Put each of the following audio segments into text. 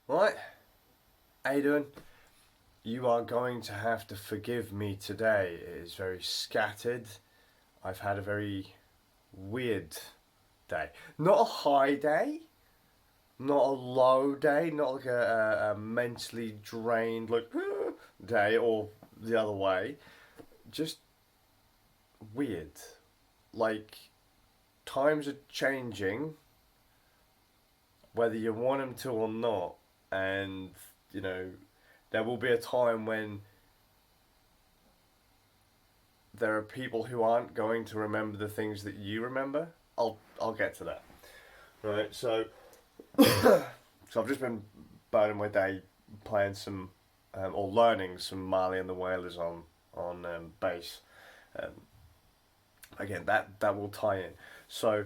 Right, how you doing? You are going to have to forgive me today. It is very scattered. I've had a very weird day. Not a high day, not a low day, not like a mentally drained like day or the other way. Just weird. Like times are changing, whether you want them to or not, and you know there will be a time when there are people who aren't going to remember the things that you remember. I'll get to that. Right. So so I've just been burning my day playing some or learning some Marley and the Wailers on bass. Um, Again, that will tie in. So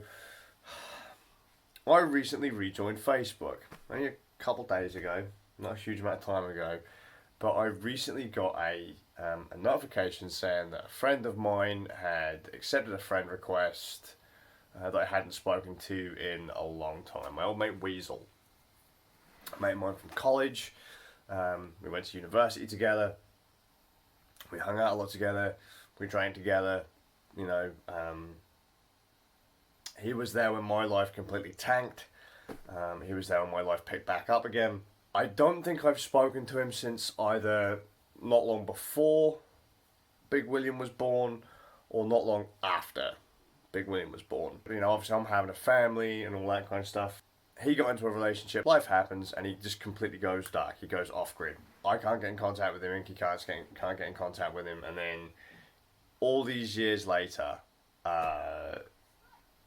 I recently rejoined Facebook only a couple days ago, not a huge amount of time ago, but I recently got a notification saying that a friend of mine had accepted a friend request that I hadn't spoken to in a long time. My old mate Weasel, a mate of mine from college. We went to university together. We hung out a lot together. We drank together. You know, he was there when my life completely tanked. He was there when my life picked back up again. I don't think I've spoken to him since either not long before Big William was born or not long after Big William was born. But, you know, obviously I'm having a family and all that kind of stuff. He got into a relationship, life happens, and he just completely goes dark. He goes off grid. I can't get in contact with him, Inky can't get in contact with him, and then all these years later,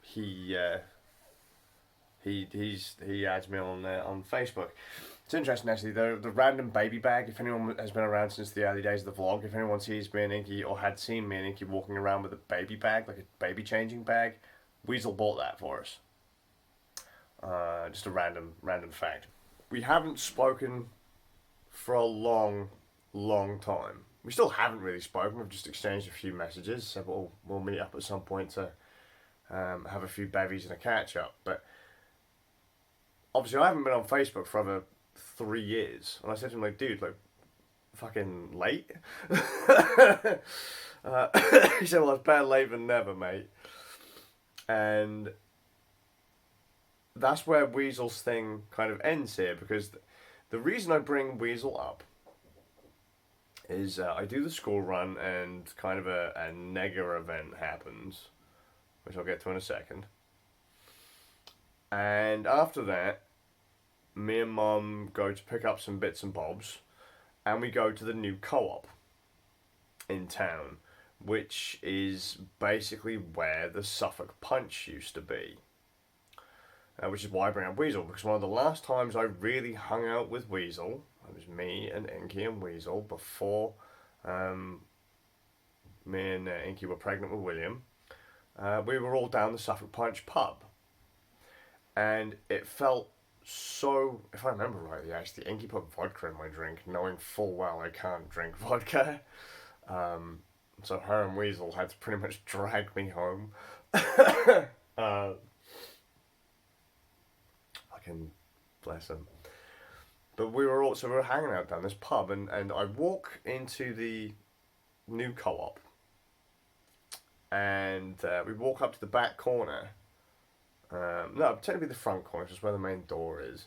he he adds me on Facebook. It's interesting actually. The random baby bag. If anyone has been around since the early days of the vlog, if anyone sees me and Inky or had seen me and Inky walking around with a baby bag, like a baby changing bag, Weasel bought that for us. Just a random fact. We haven't spoken for a long time. We still haven't really spoken. We've just exchanged a few messages. So we'll meet up at some point to have a few bevies and a catch up. But obviously, I haven't been on Facebook for over 3 years. And I said to him, like, dude, like, fucking late? uh, he said, well, it's better late than never, mate. And that's where Weasel's thing kind of ends here, because the reason I bring Weasel up is I do the school run and kind of a nega event happens, which I'll get to in a second. And after that, me and Mum go to pick up some bits and bobs, and we go to the new co-op in town, which is basically where the Suffolk Punch used to be. Which is why I bring up Weasel, because one of the last times I really hung out with Weasel, it was me and Inky and Weasel before me and Inky were pregnant with William. We were all down the Suffolk Punch pub, and it felt so, if I remember rightly, actually, Inky put vodka in my drink, knowing full well I can't drink vodka. So her and Weasel had to pretty much drag me home. Fucking bless them. But we were hanging out down this pub, and I walk into the new co-op, and we walk up to the back corner. No, technically the front corner, which is where the main door is.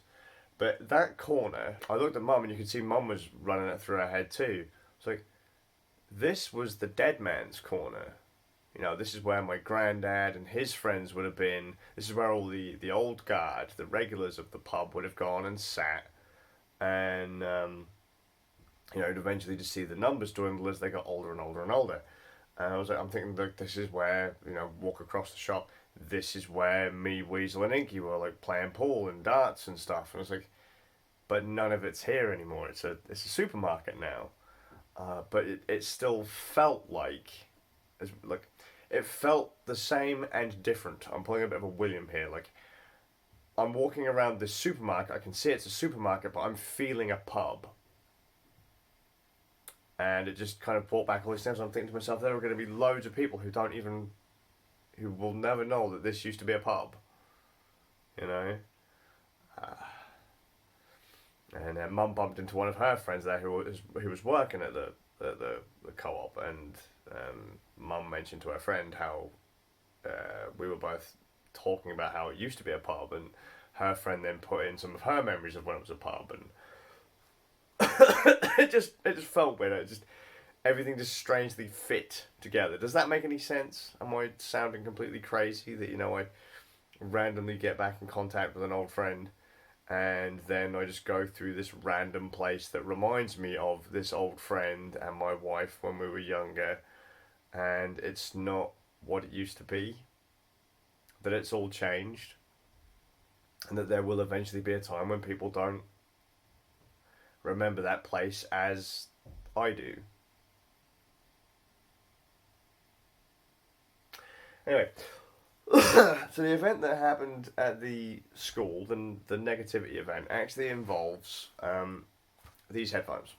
But that corner, I looked at Mum, and you could see Mum was running it through her head too. It's like, this was the dead man's corner. You know, this is where my granddad and his friends would have been. This is where all the old guard, the regulars of the pub, would have gone and sat. And, you know, eventually to see the numbers dwindle as they got older and older and older. And I was like, I'm thinking, like, this is where, you know, walk across the shop. This is where me, Weasel, and Inky were, like, playing pool and darts and stuff. And I was like, but none of it's here anymore. It's a supermarket now. But it still felt like it felt the same and different. I'm pulling a bit of a William here. Like, I'm walking around this supermarket. I can see it's a supermarket, but I'm feeling a pub. And it just kind of brought back all these things. I'm thinking to myself, there are going to be loads of people who will never know that this used to be a pub. You know? And Mum bumped into one of her friends there who was working at the co-op, and Mum mentioned to her friend how we were both talking about how it used to be a pub, and her friend then put in some of her memories of when it was a pub, and it just felt weird. It just everything just strangely fit together. Does that make any sense? Am I sounding completely crazy that I randomly get back in contact with an old friend, and then I just go through this random place that reminds me of this old friend and my wife when we were younger, and it's not what it used to be, that it's all changed, and that there will eventually be a time when people don't remember that place as I do. Anyway, so the event that happened at the school, the negativity event, actually involves these headphones.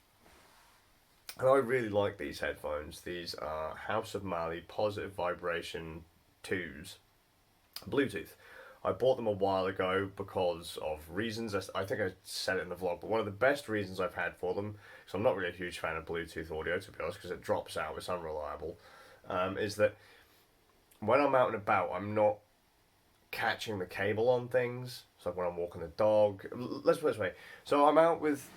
And I really like these headphones. These are House of Mali Positive Vibration 2s, Bluetooth. I bought them a while ago because of reasons. I think I said it in the vlog, but one of the best reasons I've had for them, because I'm not really a huge fan of Bluetooth audio, to be honest, because it drops out, it's unreliable, is that when I'm out and about, I'm not catching the cable on things. It's like when I'm walking the dog. Let's put it this way. So I'm out with,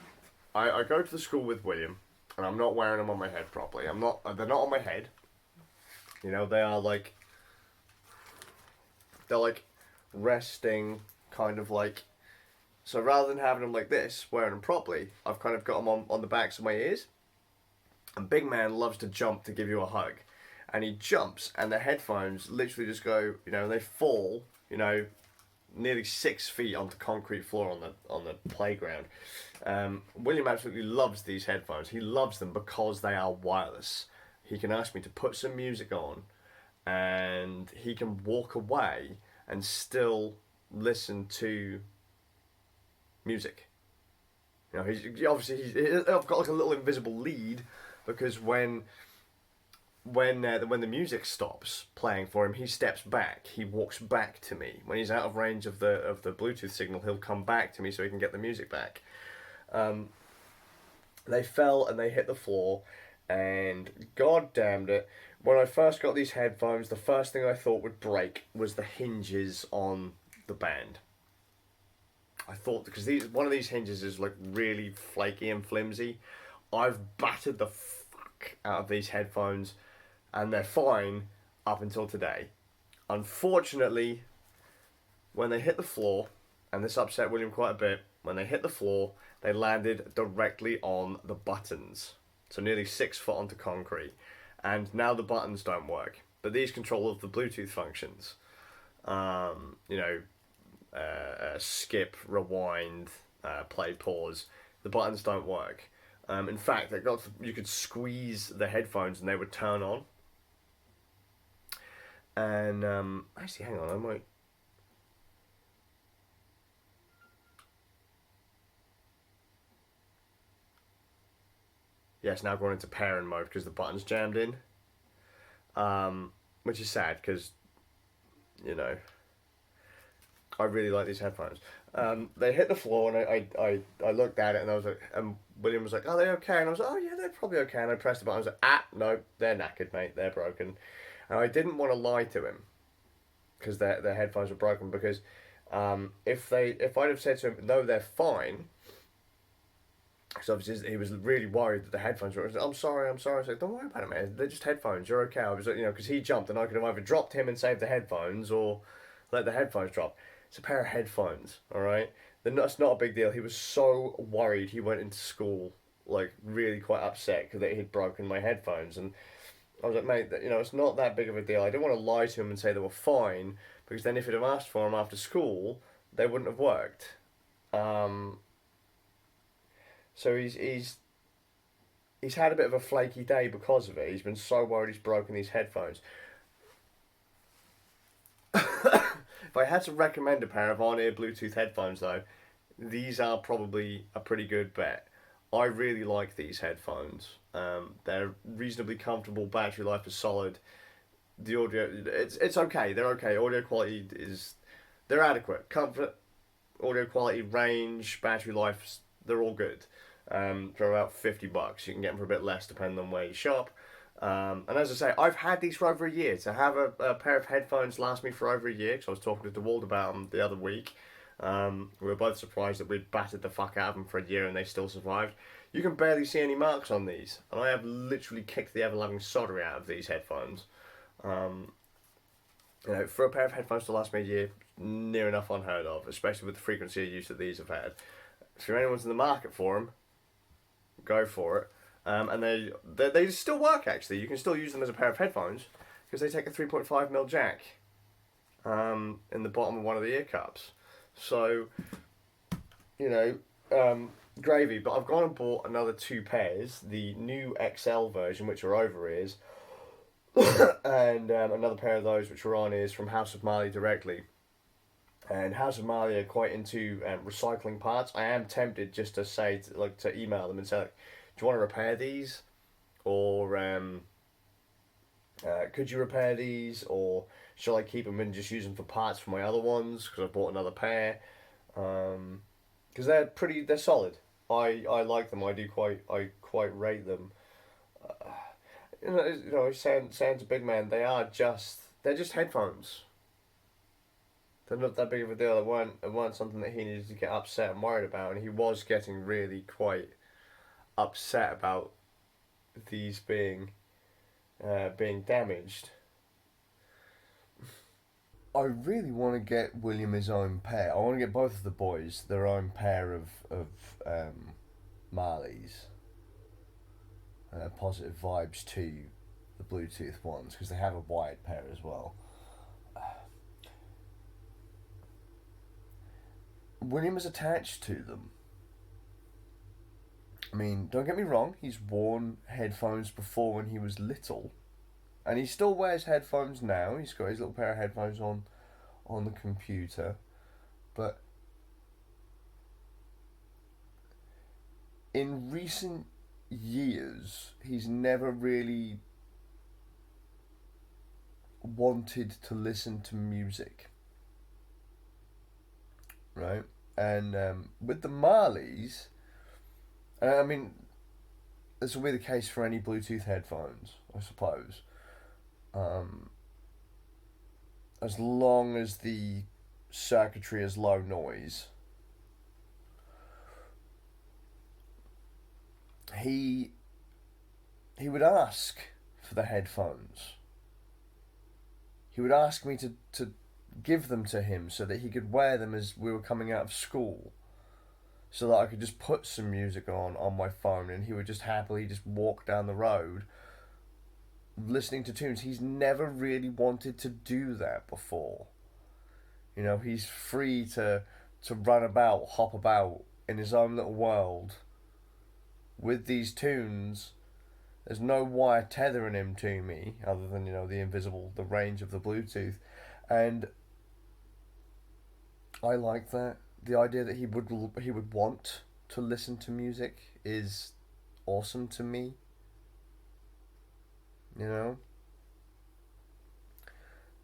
I go to the school with William, and I'm not wearing them on my head properly. They're not on my head. They are like, they're like resting, kind of like, so rather than having them like this, wearing them properly, I've kind of got them on the backs of my ears. And Big Man loves to jump to give you a hug. And he jumps, and the headphones literally just go, they fall, nearly 6 feet onto concrete floor on the playground. William absolutely loves these headphones. He loves them because they are wireless. He can ask me to put some music on, and he can walk away and still listen to music. I've got like a little invisible lead, because when the music stops playing for him, he steps back. He walks back to me. When he's out of range of the Bluetooth signal, he'll come back to me so he can get the music back. They fell and they hit the floor, and god damned it, when I first got these headphones, the first thing I thought would break was the hinges on the band. I thought, because one of these hinges is like really flaky and flimsy. I've battered the fuck out of these headphones, and they're fine up until today. Unfortunately, when they hit the floor, and this upset William quite a bit, when they hit the floor, they landed directly on the buttons. So nearly 6 foot onto concrete. And now the buttons don't work. But these control of the Bluetooth functions. Skip, rewind, play, pause. The buttons don't work. In fact, you could squeeze the headphones and they would turn on. And actually, hang on, I might. Yeah, it's now going into pairing mode because the button's jammed in. Which is sad because, I really like these headphones. They hit the floor, and I looked at it, and I was like, and William was like, "Are they okay?" And I was like, "Oh yeah, they're probably okay." And I pressed the button. I was like, no, they're knackered, mate. They're broken." And I didn't want to lie to him because their headphones were broken. Because if I'd have said to him, "No, they're fine," because obviously he was really worried that the headphones were. I was like, I'm sorry. I was like, "Don't worry about it, man. They're just headphones. You're okay." I was like, because he jumped, and I could have either dropped him and saved the headphones, or let the headphones drop. It's a pair of headphones, all right? That's not a big deal. He was so worried. He went into school, like, really quite upset because he'd broken my headphones. And I was like, "Mate, it's not that big of a deal." I didn't want to lie to him and say they were fine, because then if he'd have asked for them after school, they wouldn't have worked. So he's had a bit of a flaky day because of it. He's been so worried he's broken these headphones. If I had to recommend a pair of on-ear Bluetooth headphones, though, these are probably a pretty good bet. I really like these headphones. They're reasonably comfortable. Battery life is solid. The audio, it's okay. They're okay. Audio quality they're adequate. Comfort, audio quality, range, battery life, They're all good. For about $50, you can get them for a bit less depending on where you shop. And as I say, I've had these for over a year. To have a pair of headphones last me for over a year, because I was talking to DeWalt about them the other week. We were both surprised that we'd battered the fuck out of them for a year and they still survived. You can barely see any marks on these, and I have literally kicked the ever-loving solder out of these headphones. Um, for a pair of headphones to last me a year, near enough unheard of, especially with the frequency of use that these have had. If anyone's in the market for them, go for it. And they still work actually. You can still use them as a pair of headphones because they take a 3.5mm jack in the bottom of one of the ear cups. So, you know, gravy. But I've gone and bought another two pairs, the new XL version, which are over ears, and another pair of those which are on ears from House of Marley directly. And House of Marley are quite into recycling parts. I am tempted just to say, to email them and say, like, do you want to repair these? Or could you repair these? Or shall I keep them and just use them for parts for my other ones? Because I bought another pair. Because they're solid. I like them. I quite rate them. Sounds a big man. They're just headphones. They're not that big of a deal. It weren't something that he needed to get upset and worried about, and he was getting really quite upset about these being damaged. I really want to get William his own pair. I want to get both of the boys their own pair of Marleys. Positive vibes to the Bluetooth ones because they have a wired pair as well. William is attached to them. I mean, don't get me wrong, he's worn headphones before when he was little. And he still wears headphones now. He's got his little pair of headphones on the computer. But in recent years, he's never really wanted to listen to music. Right? And with the Marleys, I mean, this will be the case for any Bluetooth headphones, I suppose. As long as the circuitry is low noise. He would ask for the headphones. He would ask me to give them to him so that he could wear them as we were coming out of school. So that I could just put some music on my phone and he would just happily just walk down the road listening to tunes. He's never really wanted to do that before. You know, he's free to run about, hop about in his own little world with these tunes. There's no wire tethering him to me other than, the range of the Bluetooth. And I like that. The idea that he would want to listen to music is awesome to me.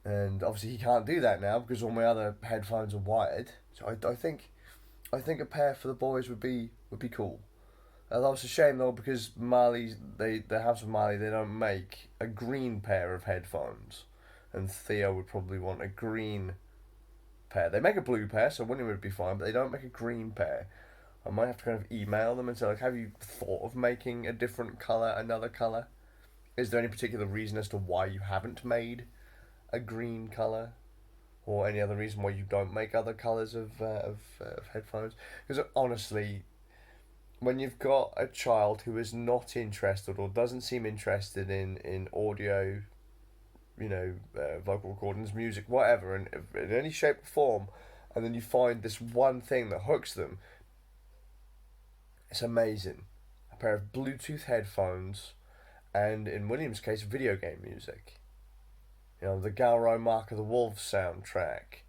And obviously he can't do that now because all my other headphones are wired. So I think a pair for the boys would be cool. That was a shame though because the House of Marley, they don't make a green pair of headphones, and Theo would probably want a green pair. They make a blue pair, so William would be fine, but they don't make a green pair. I might have to kind of email them and say, like, have you thought of making a different colour, another colour? Is there any particular reason as to why you haven't made a green colour? Or any other reason why you don't make other colours of headphones? Because honestly, when you've got a child who is not interested or doesn't seem interested in audio, vocal recordings, music, whatever, in any shape or form, and then you find this one thing that hooks them, it's amazing. A pair of Bluetooth headphones, and in William's case, video game music. The Galro Mark of the Wolves soundtrack,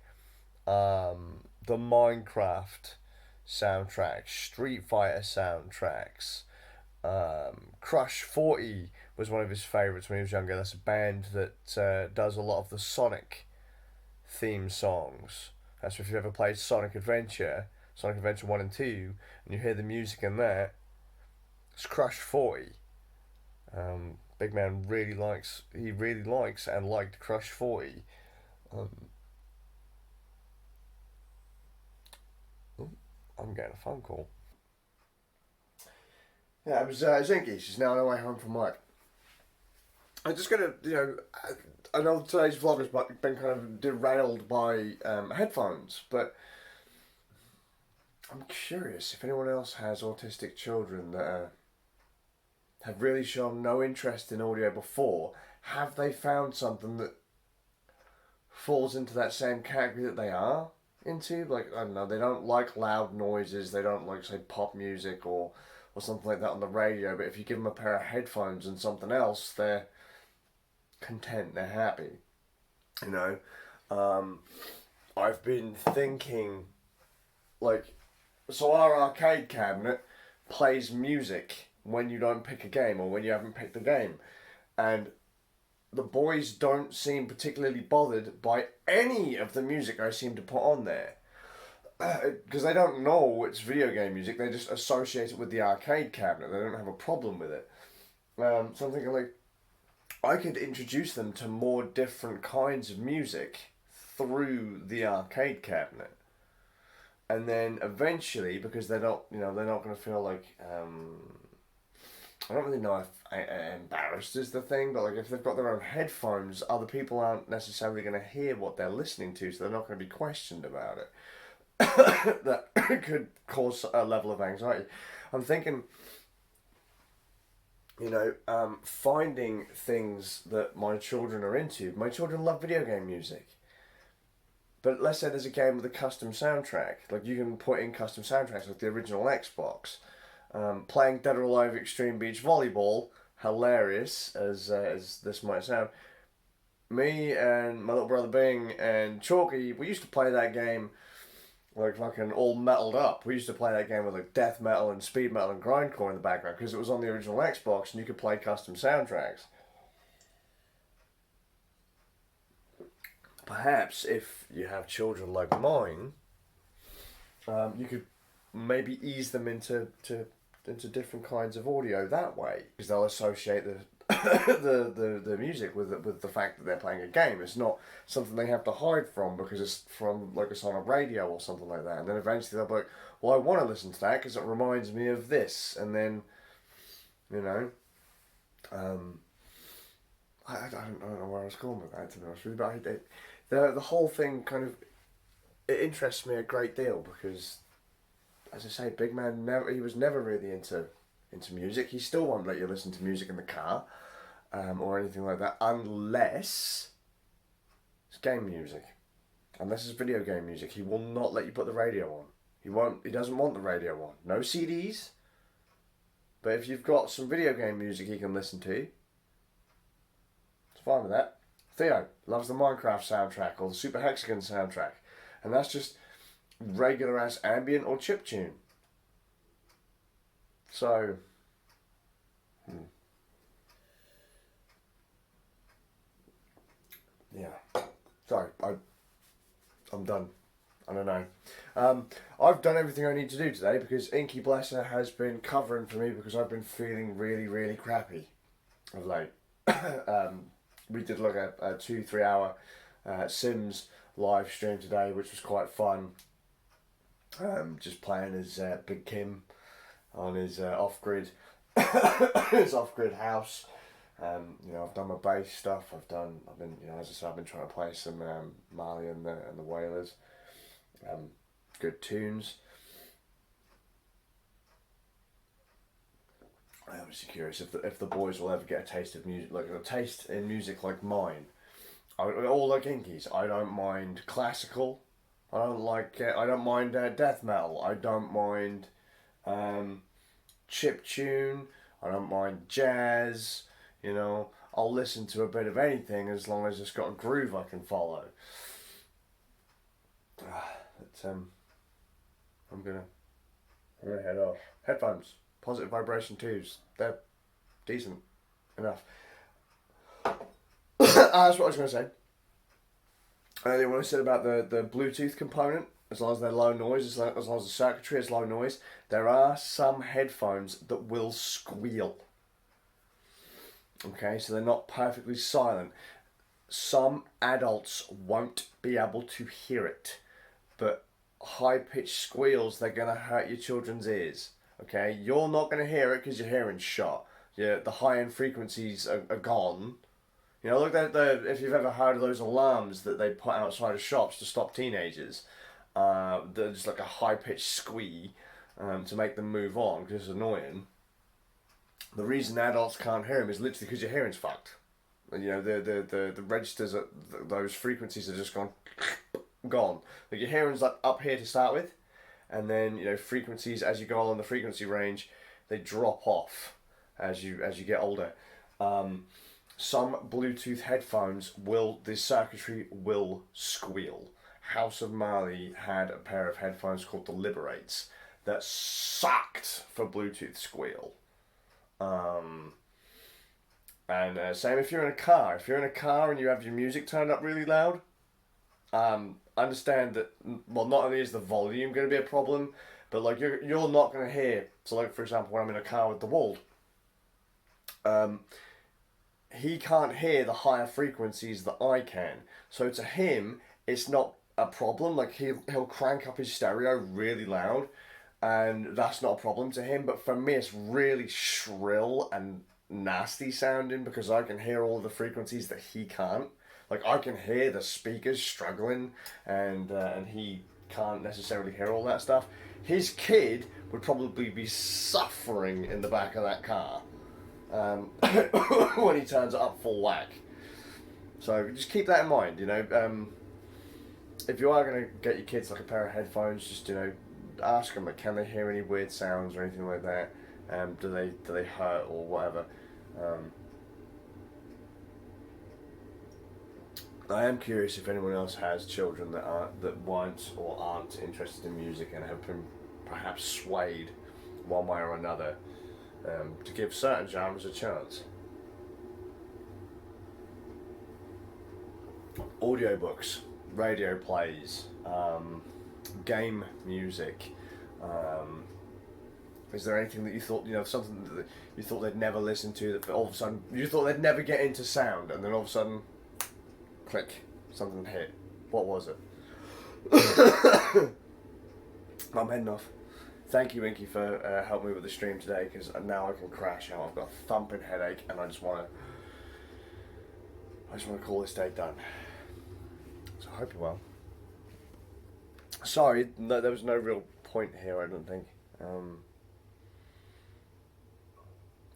the Minecraft soundtracks, Street Fighter soundtracks, Crush 40 was one of his favourites when he was younger. That's a band that does a lot of the Sonic theme songs. That's if you ever played Sonic Adventure. Sonic Adventure 1 and 2, and you hear the music in there, it's Crush 40. Big Man really likes and liked Crush 40. Um, I'm getting a phone call. Yeah, it was Zinky. She's now on her way home from work. I'm just gonna, I know today's vlog has been kind of derailed by headphones, but I'm curious if anyone else has autistic children that have really shown no interest in audio before. Have they found something that falls into that same category that they are into? Like, I don't know, they don't like loud noises, they don't like, say, pop music or something like that on the radio, but if you give them a pair of headphones and something else, they're content, they're happy. You know? I've been thinking, like, so our arcade cabinet plays music when you don't pick a game or when you haven't picked a game. And the boys don't seem particularly bothered by any of the music I seem to put on there. Because they don't know it's video game music, they just associate it with the arcade cabinet. They don't have a problem with it. So I'm thinking, like, I could introduce them to more different kinds of music through the arcade cabinet. And then eventually, because they're not going to feel like, I don't really know if embarrassed is the thing, but like if they've got their own headphones, other people aren't necessarily going to hear what they're listening to, so they're not going to be questioned about it. That could cause a level of anxiety. I'm thinking, finding things that my children are into. My children love video game music. But let's say there's a game with a custom soundtrack. Like, you can put in custom soundtracks like the original Xbox. Playing Dead or Alive Extreme Beach Volleyball, hilarious as this might sound. Me and my little brother Bing and Chalky, we used to play that game like fucking all metalled up. We used to play that game with like death metal and speed metal and grindcore in the background because it was on the original Xbox and you could play custom soundtracks. Perhaps if you have children like mine, you could maybe ease them into different kinds of audio that way, because they'll associate the the music with the fact that they're playing a game. It's not something they have to hide from because it's from like it's on a radio or something like that. And then eventually they'll be like, well, I want to listen to that because it reminds me of this. And then, I don't know where I was going with that, to be honest with you, but the whole thing kind of, it interests me a great deal because, as I say, Big Man he was never really into music. He still won't let you listen to music in the car, or anything like that, unless it's game music. Unless it's video game music, he will not let you put the radio on. He doesn't want the radio on. No CDs. But if you've got some video game music he can listen to, it's fine with that. Theo loves the Minecraft soundtrack or the Super Hexagon soundtrack, and that's just regular ass ambient or chiptune. So, yeah. Sorry, I'm done. I don't know. I've done everything I need to do today because Inky Blesser has been covering for me because I've been feeling really, really crappy of late. We did like a 2-3 hour Sims live stream today, which was quite fun. Just playing as Big Kim on his off-grid his off-grid house. I've done my bass stuff. I've been, as I said, I've been trying to play some Marley and the Wailers. Good tunes. I'm just curious if the boys will ever get a taste of music, like a taste in music like mine. All like Inky's. I don't mind classical. I don't mind death metal. I don't mind chiptune. I don't mind jazz. I'll listen to a bit of anything as long as it's got a groove I can follow. But, I'm gonna head off. Headphones, positive vibration 2s. They're decent enough. That's what I was gonna say. Earlier when I said about the Bluetooth component as long as they're low noise, as long as the circuitry is low noise. There are some headphones that will squeal. Okay, so they're not perfectly silent. Some adults won't be able to hear it, but high-pitched squeals, they're going to hurt your children's ears. Okay, you're not going to hear it because your hearing's shot. Yeah, the high-end frequencies are gone. You know, look at if you've ever heard of those alarms that they put outside of shops to stop teenagers. They're just like a high-pitched squee to make them move on because it's annoying. The reason adults can't hear them is literally because your hearing's fucked. And, you know, the registers, those frequencies are just gone. Like your hearing's like up here to start with, and then, you know, frequencies, as you go along the frequency range, they drop off as you get older. Some Bluetooth headphones the circuitry will squeal. House of Marley had a pair of headphones called the Liberates that sucked for Bluetooth squeal. And same if you're in a car. If you're in a car and you have your music turned up really loud, understand that, well, not only is the volume going to be a problem, but like you're not going to hear. So like, for example, when I'm in a car with the Wald, he can't hear the higher frequencies that I can. So to him, it's not a problem. Like he'll crank up his stereo really loud, and that's not a problem to him. But for me, it's really shrill and nasty sounding because I can hear all the frequencies that he can't. Like I can hear the speakers struggling, and he can't necessarily hear all that stuff. His kid would probably be suffering in the back of that car when he turns it up full whack. So just keep that in mind. You know, if you are going to get your kids like a pair of headphones, just, you know, ask them, like, can they hear any weird sounds or anything like that? Do they hurt or whatever? I am curious if anyone else has children that weren't or aren't interested in music and have been perhaps swayed one way or another to give certain genres a chance. Audiobooks, radio plays, game music. Is there anything that you thought, you know, something that you thought they'd never listen to, that all of a sudden you thought they'd never get into sound, and then all of a sudden, click, something hit? What was it? I'm heading off. Thank you, Inky, for helping me with the stream today, because now I can crash out. I've got a thumping headache, and I just want to call this day done. So I hope you're well. Sorry, there was no real point here, I don't think.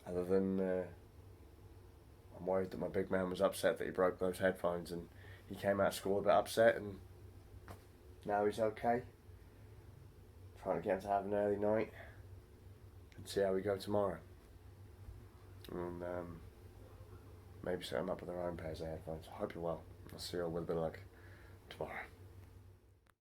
Other than I'm worried that my big man was upset that he broke those headphones, and he came out of school a bit upset, and now he's okay. Trying to get him to have an early night and see how we go tomorrow. And maybe set him up with their own pairs of headphones. I hope you're well. I'll see you all with a bit of luck tomorrow.